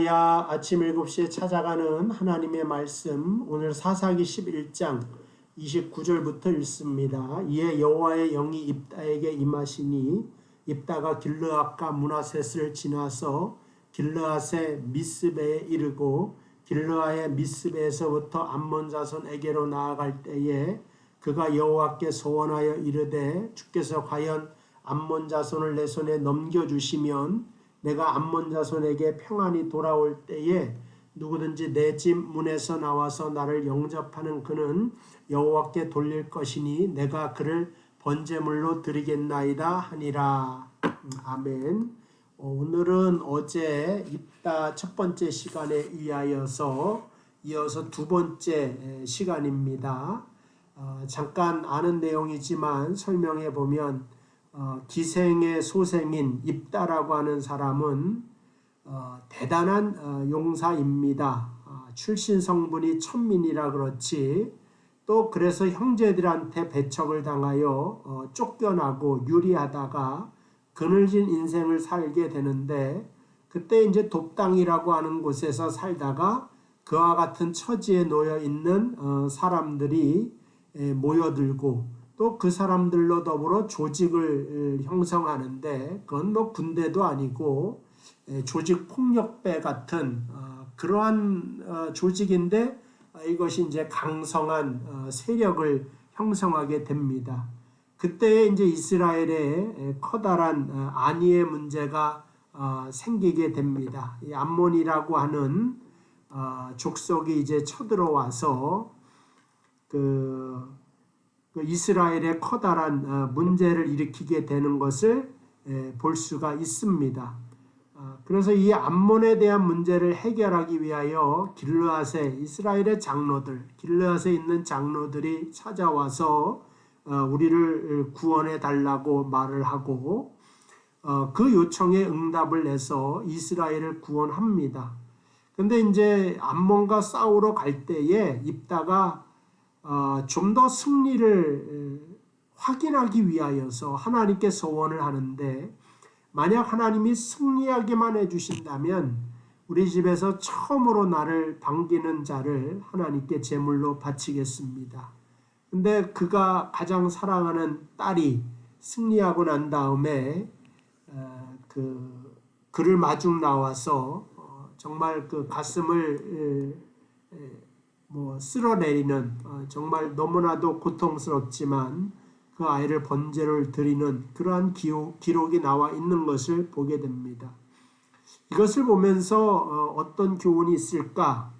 할렐루야. 아침 7시에 찾아가는 하나님의 말씀, 오늘 사사기 11장 29절부터 읽습니다. 이에 여호와의 영이 입다에게 임하시니 입다가 길르앗과 문하셋을 지나서 길르앗의 미스베에 이르고 길르앗의 미스베에서부터 암몬 자손에게로 나아갈 때에 그가 여호와께 소원하여 이르되 주께서 과연 암몬 자손을 내 손에 넘겨주시면 내가 암몬 자손에게 평안히 돌아올 때에 누구든지 내 집 문에서 나와서 나를 영접하는 그는 여호와께 돌릴 것이니 내가 그를 번제물로 드리겠나이다 하니라. 아멘. 오늘은 어제 입다 첫 번째 시간에 이어서 두 번째 시간입니다. 잠깐 아는 내용이지만 설명해 보면 기생의 소생인 입다라고 하는 사람은 대단한 용사입니다. 출신 성분이 천민이라 그렇지 또 그래서 형제들한테 배척을 당하여 쫓겨나고 유리하다가 그늘진 인생을 살게 되는데 그때 이제 돕당이라고 하는 곳에서 살다가 그와 같은 처지에 놓여 있는 사람들이 모여들고 또 그 사람들로 더불어 조직을 형성하는데 그건 뭐 군대도 아니고 조직 폭력배 같은 그러한 조직인데 이것이 이제 강성한 세력을 형성하게 됩니다. 그때 이제 이스라엘에 커다란 안위의 문제가 생기게 됩니다. 이 암몬이라고 하는 족속이 이제 쳐들어와서 그 이스라엘의 커다란 문제를 일으키게 되는 것을 볼 수가 있습니다. 그래서 이 암몬에 대한 문제를 해결하기 위하여 길르앗의 이스라엘의 장로들, 길르앗에 있는 장로들이 찾아와서 우리를 구원해 달라고 말을 하고 그 요청에 응답을 내서 이스라엘을 구원합니다. 그런데 이제 암몬과 싸우러 갈 때에 입다가 좀 더 승리를 확인하기 위하여서 하나님께 소원을 하는데 만약 하나님이 승리하게만 해주신다면 우리 집에서 처음으로 나를 반기는 자를 하나님께 제물로 바치겠습니다. 근데 그가 가장 사랑하는 딸이 승리하고 난 다음에 그를 마중 나와서 정말 그 가슴을 쓸어내리는 정말 너무나도 고통스럽지만 그 아이를 번제를 드리는 그러한 기록이 나와 있는 것을 보게 됩니다. 이것을 보면서 어떤 교훈이 있을까?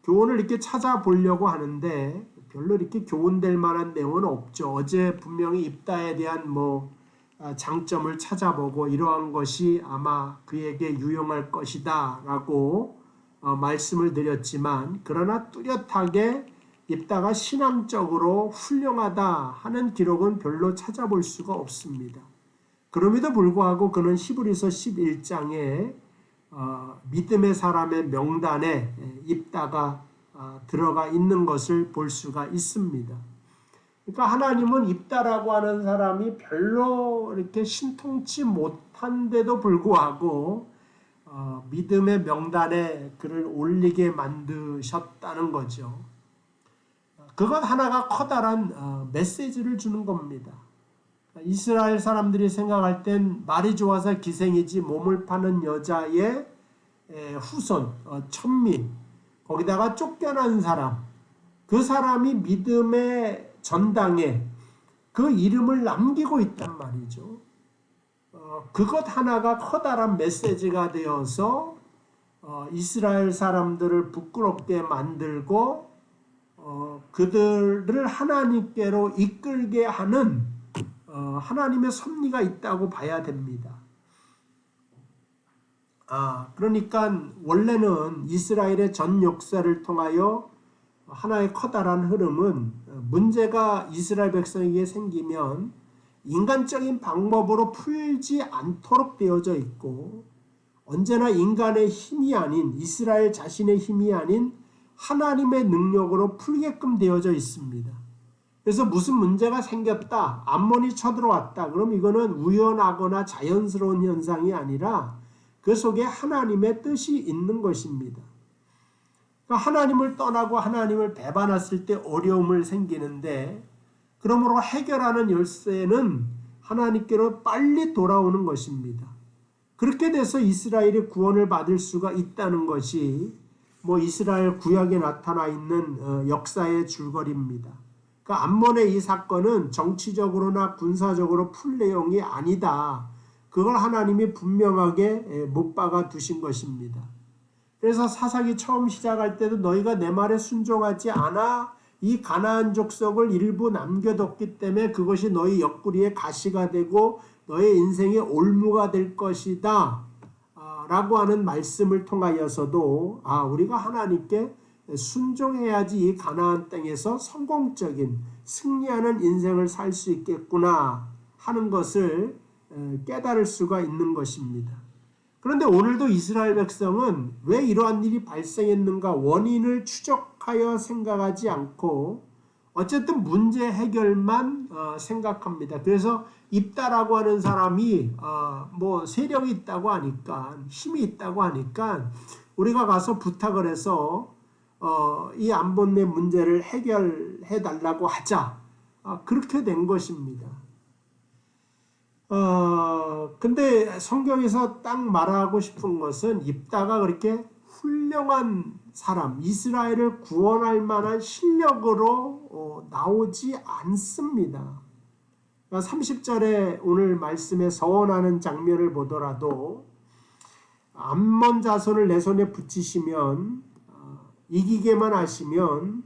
교훈을 이렇게 찾아보려고 하는데 별로 이렇게 교훈될 만한 내용은 없죠. 어제 분명히 입다에 대한 장점을 찾아보고 이러한 것이 아마 그에게 유용할 것이다 라고 말씀을 드렸지만 그러나 뚜렷하게 입다가 신앙적으로 훌륭하다 하는 기록은 별로 찾아볼 수가 없습니다. 그럼에도 불구하고 그는 히브리서 11장에 믿음의 사람의 명단에 입다가 들어가 있는 것을 볼 수가 있습니다. 그러니까 하나님은 입다라고 하는 사람이 별로 이렇게 신통치 못한데도 불구하고 믿음의 명단에 그를 올리게 만드셨다는 거죠. 그것 하나가 커다란 메시지를 주는 겁니다. 이스라엘 사람들이 생각할 땐 말이 좋아서 기생이지 몸을 파는 여자의 후손, 천민, 거기다가 쫓겨난 사람, 그 사람이 믿음의 전당에 그 이름을 남기고 있단 말이죠. 그것 하나가 커다란 메시지가 되어서 이스라엘 사람들을 부끄럽게 만들고 그들을 하나님께로 이끌게 하는 하나님의 섭리가 있다고 봐야 됩니다. 그러니까 원래는 이스라엘의 전 역사를 통하여 하나의 커다란 흐름은 문제가 이스라엘 백성에게 생기면 인간적인 방법으로 풀지 않도록 되어져 있고 언제나 인간의 힘이 아닌 이스라엘 자신의 힘이 아닌 하나님의 능력으로 풀게끔 되어져 있습니다. 그래서 무슨 문제가 생겼다, 암몬이 쳐들어왔다, 그럼 이거는 우연하거나 자연스러운 현상이 아니라 그 그 속에 하나님의 뜻이 있는 것입니다. 그러니까 하나님을 떠나고 하나님을 배반했을 때 어려움을 생기는데, 그러므로 해결하는 열쇠는 하나님께로 빨리 돌아오는 것입니다. 그렇게 돼서 이스라엘이 구원을 받을 수가 있다는 것이 이스라엘 구약에 나타나 있는 역사의 줄거리입니다. 그러니까 암몬의 이 사건은 정치적으로나 군사적으로 풀 내용이 아니다. 그걸 하나님이 분명하게 못 박아 두신 것입니다. 그래서 사사기 처음 시작할 때도 너희가 내 말에 순종하지 않아 이 가나안 족속을 일부 남겨뒀기 때문에 그것이 너희 옆구리에 가시가 되고 너의 인생의 올무가 될 것이다 라고 하는 말씀을 통하여서도 우리가 하나님께 순종해야지 이 가나안 땅에서 성공적인 승리하는 인생을 살 수 있겠구나 하는 것을 깨달을 수가 있는 것입니다. 그런데 오늘도 이스라엘 백성은 왜 이러한 일이 발생했는가 원인을 추적하여 생각하지 않고 어쨌든 문제 해결만 생각합니다. 그래서 입다라고 하는 사람이 세력이 있다고 하니까, 힘이 있다고 하니까 우리가 가서 부탁을 해서 이 암몬의 문제를 해결해 달라고 하자. 그렇게 된 것입니다. 근데 성경에서 딱 말하고 싶은 것은 입다가 그렇게 훌륭한 사람, 이스라엘을 구원할 만한 실력으로 나오지 않습니다. 30절에 오늘 말씀에 서원하는 장면을 보더라도 암몬 자손을 내 손에 붙이시면 이기게만 하시면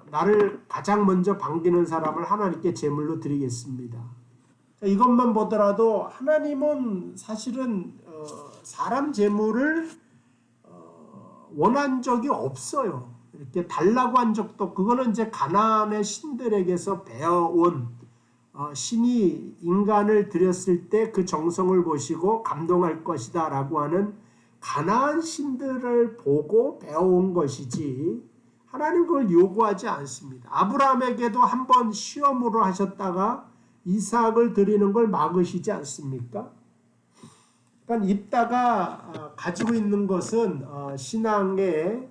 나를 가장 먼저 반기는 사람을 하나님께 제물로 드리겠습니다. 이것만 보더라도 하나님은 사실은 사람 제물을 원한 적이 없어요. 이렇게 달라고 한 적도, 그거는 이제 가나안의 신들에게서 배워온 신이 인간을 드렸을 때 그 정성을 보시고 감동할 것이다 라고 하는 가나안 신들을 보고 배워온 것이지 하나님 그걸 요구하지 않습니다. 아브라함에게도 한번 시험으로 하셨다가 이삭을 드리는 걸 막으시지 않습니까? 그러니까 입다가 가지고 있는 것은 신앙의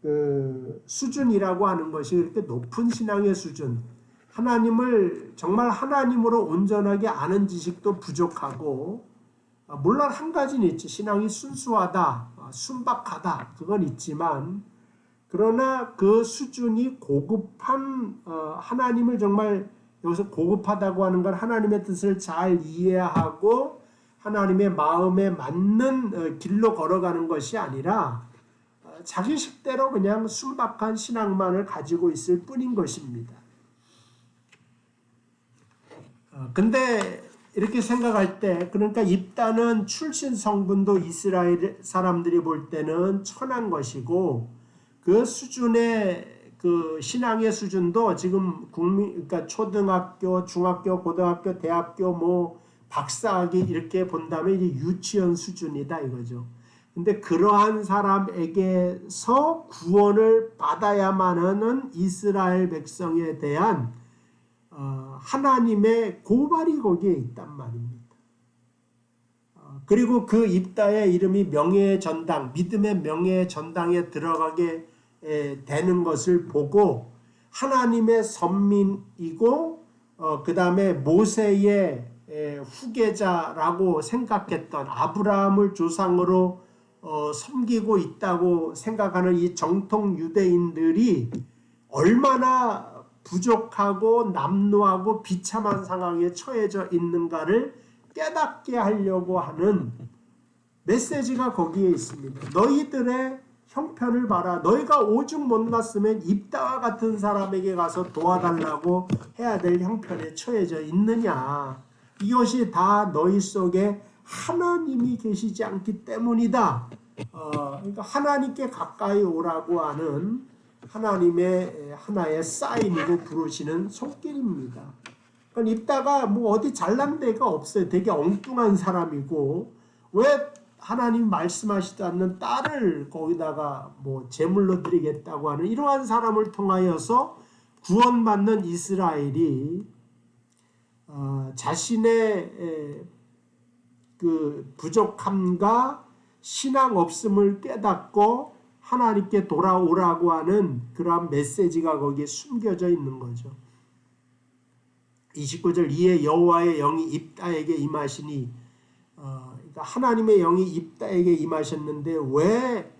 그 수준이라고 하는 것이 그렇게 높은 신앙의 수준, 하나님을 정말 하나님으로 온전하게 아는 지식도 부족하고, 물론 한 가지는 있지, 신앙이 순수하다, 순박하다, 그건 있지만 그러나 그 수준이 고급한 하나님을 정말, 여기서 고급하다고 하는 건 하나님의 뜻을 잘 이해하고 하나님의 마음에 맞는 길로 걸어가는 것이 아니라 자기 식대로 그냥 순박한 신앙만을 가지고 있을 뿐인 것입니다. 근데 이렇게 생각할 때, 그러니까 입다는 출신 성분도 이스라엘 사람들이 볼 때는 천한 것이고, 그 수준의 그 신앙의 수준도 지금 그러니까 초등학교, 중학교, 고등학교, 대학교, 박사학위 이렇게 본다면 이제 유치원 수준이다 이거죠. 근데 그러한 사람에게서 구원을 받아야만 하는 이스라엘 백성에 대한 하나님의 고발이 거기에 있단 말입니다. 그리고 그 입다의 이름이 명예의 전당, 믿음의 명예의 전당에 들어가게 되는 것을 보고 하나님의 선민이고 그 다음에 모세의 후계자라고 생각했던, 아브라함을 조상으로 섬기고 있다고 생각하는 이 정통 유대인들이 얼마나 부족하고 남루하고 비참한 상황에 처해져 있는가를 깨닫게 하려고 하는 메시지가 거기에 있습니다. 너희들의 형편을 봐라. 너희가 오죽 못났으면 입다와 같은 사람에게 가서 도와달라고 해야 될 형편에 처해져 있느냐. 이것이 다 너희 속에 하나님이 계시지 않기 때문이다. 그러니까 하나님께 가까이 오라고 하는 하나님의 하나의 사인이고 부르시는 손길입니다. 그러니까 입다가 어디 잘난 데가 없어요. 되게 엉뚱한 사람이고, 왜 하나님 말씀하시지 않는 딸을 거기다가 제물로 드리겠다고 하는 이러한 사람을 통하여서 구원받는 이스라엘이 자신의 그 부족함과 신앙 없음을 깨닫고 하나님께 돌아오라고 하는 그러한 메시지가 거기에 숨겨져 있는 거죠. 29절 이에 여호와의 영이 입다에게 임하시니 그러니까 하나님의 영이 입다에게 임하셨는데 왜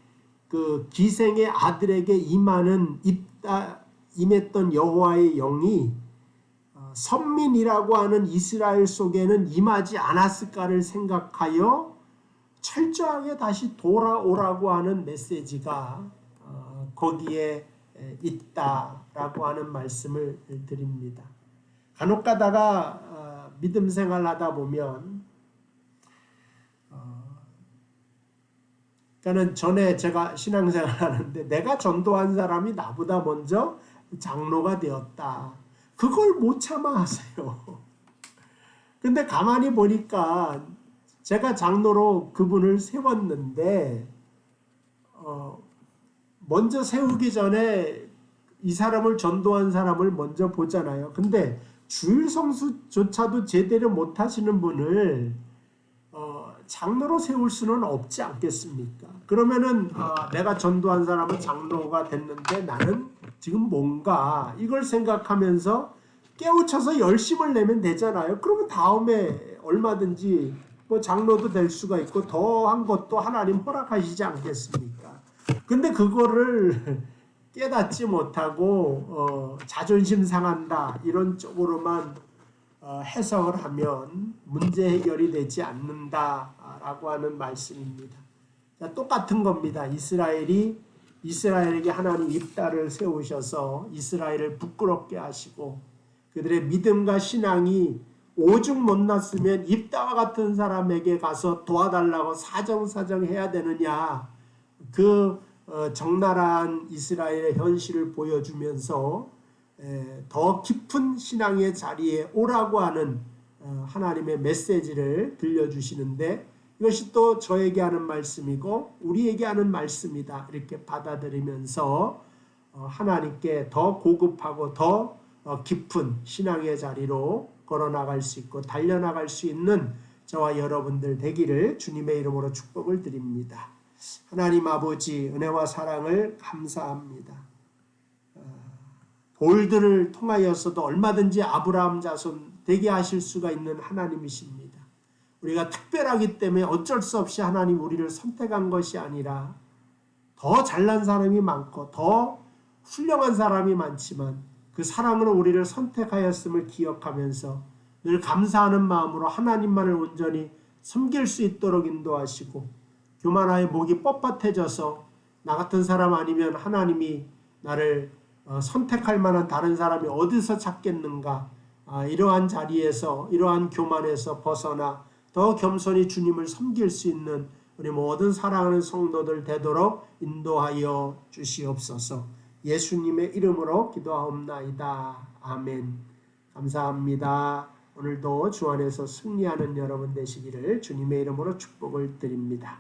그 기생의 아들에게 임했던 여호와의 영이 선민이라고 하는 이스라엘 속에는 임하지 않았을까를 생각하여 철저하게 다시 돌아오라고 하는 메시지가 거기에 있다라고 하는 말씀을 드립니다. 간혹 가다가 믿음 생활하다 보면 그러니까 전에 제가 신앙생활 하는데 내가 전도한 사람이 나보다 먼저 장로가 되었다. 그걸 못 참아 하세요. 근데 가만히 보니까 제가 장로로 그분을 세웠는데 먼저 세우기 전에 이 사람을 전도한 사람을 먼저 보잖아요. 근데 주일 성수조차도 제대로 못 하시는 분을 장로로 세울 수는 없지 않겠습니까? 그러면은 내가 전도한 사람은 장로가 됐는데 나는 지금 뭔가 이걸 생각하면서 깨우쳐서 열심을 내면 되잖아요. 그러면 다음에 얼마든지 뭐 장로도 될 수가 있고 더한 것도 하나님 허락하시지 않겠습니까? 근데 그거를 깨닫지 못하고 자존심 상한다 이런 쪽으로만 해석을 하면 문제 해결이 되지 않는다라고 하는 말씀입니다. 똑같은 겁니다. 이스라엘에게 하나님 입다를 세우셔서 이스라엘을 부끄럽게 하시고 그들의 믿음과 신앙이 오죽 못났으면 입다와 같은 사람에게 가서 도와달라고 사정사정 해야 되느냐 그 적나라한 이스라엘의 현실을 보여주면서 더 깊은 신앙의 자리에 오라고 하는 하나님의 메시지를 들려주시는데 이것이 또 저에게 하는 말씀이고 우리에게 하는 말씀이다 이렇게 받아들이면서 하나님께 더 고급하고 더 깊은 신앙의 자리로 걸어나갈 수 있고 달려나갈 수 있는 저와 여러분들 되기를 주님의 이름으로 축복을 드립니다. 하나님 아버지 은혜와 사랑을 감사합니다. 돌들을 통하여서도 얼마든지 아브라함 자손 되게 하실 수가 있는 하나님이십니다. 우리가 특별하기 때문에 어쩔 수 없이 하나님 우리를 선택한 것이 아니라 더 잘난 사람이 많고 더 훌륭한 사람이 많지만 그 사랑으로 우리를 선택하였음을 기억하면서 늘 감사하는 마음으로 하나님만을 온전히 섬길 수 있도록 인도하시고 교만하여 목이 뻣뻣해져서 나 같은 사람 아니면 하나님이 나를 선택할 만한 다른 사람이 어디서 찾겠는가 이러한 자리에서 이러한 교만에서 벗어나 더 겸손히 주님을 섬길 수 있는 우리 모든 사랑하는 성도들 되도록 인도하여 주시옵소서. 예수님의 이름으로 기도하옵나이다. 아멘. 감사합니다. 오늘도 주 안에서 승리하는 여러분 되시기를 주님의 이름으로 축복을 드립니다.